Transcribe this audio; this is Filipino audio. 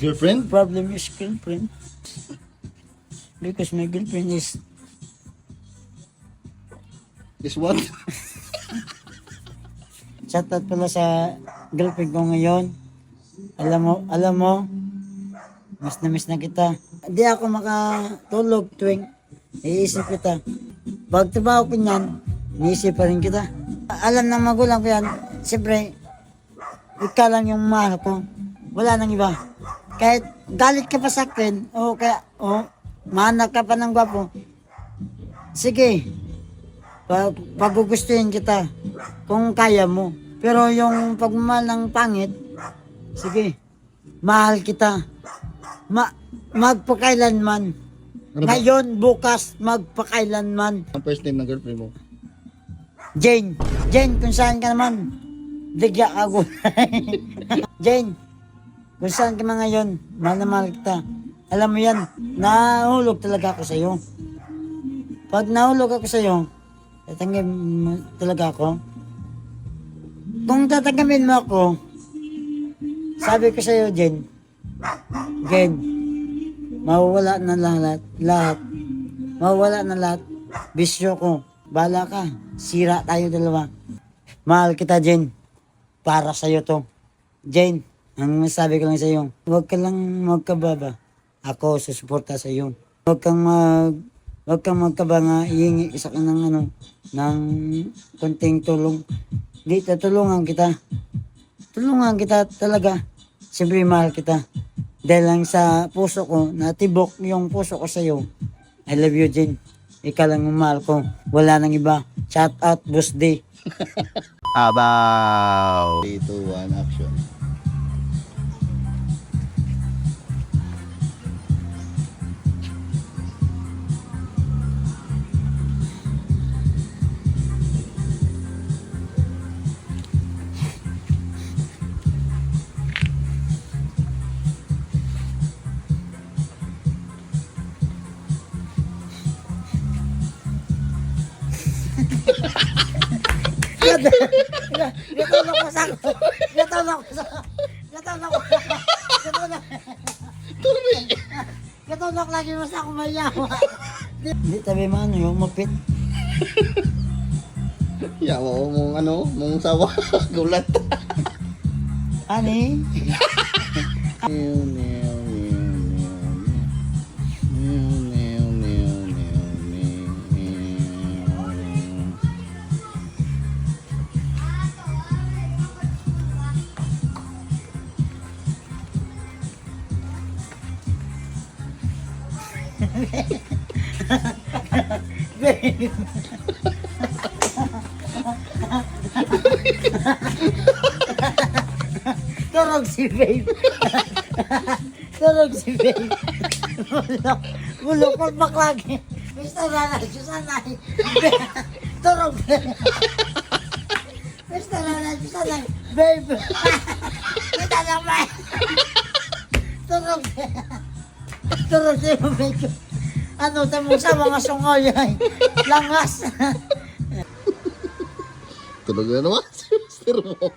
Girlfriend? Problem is girlfriend. Because my girlfriend is Is what? shout out pala sa girlfriend ko ngayon. Alam mo, miss na kita. Hindi ako makatulog tuwing iisip kita. Pag trabaho ko niyan, iniisip pa rin kita. Alam ng magulang ko yan, siyempre, ikaw lang yung mahal ko. Wala nang iba. Kahit galit ka pa sa akin, mahanap ka pa ng gwapo, sige, pagugustuhin kita kung kaya mo. Pero yung pagmamahal ng pangit, sige, mahal kita. Magpakailanman. Ano ba? Ngayon, bukas, magpakailanman. Ang first name ng girlfriend mo? Jane, kung saan ka naman, bigla ako. Jane, kung saan ka man ngayon, mahal na mahal kita. Alam mo yan, nahulog talaga ako sa'yo. Pag nahulog ako sa'yo, tatanggapin mo talaga ako. Kung tatanggapin mo ako, sabi ko sa'yo, Jen, mawawala na lahat. Mawawala na lahat. Bisyo ko. Bala ka. Sira tayo dalawa. Mahal kita, Jen. Para sa'yo to. Jen, ang masabi ko lang sa'yo, huwag ka lang magkababa. Ako susuporta sa'yo. Huwag kang magkaba nga ihingi isa ka ng konting tulong. Di, tutulungan kita. Tulungan kita talaga. Siyempre mahal kita. Dahil lang sa puso ko, natibok yung puso ko sa'yo. I love you, Jen. Ikaw lang ang mahal ko. Wala nang iba. Shout out, Boss D. Abaw! 3, 2, 1, action. Natulog ko sa ako. Natulog lagi mo sa ako mayawa. Hindi tabi mo yung mapit. Yawa ko mong sawa. Gulat. Ani? Turog si babe. Turog si babe. Bulok lagi. Mr. Nanay, Susanay. Turog. Mr. Nanay, Susanay. Babe. Kita lang ba? Turog. Turog si babe. Ano, tamang sa mga sungoy ay langas. Tulog na naman si Mr. Mo.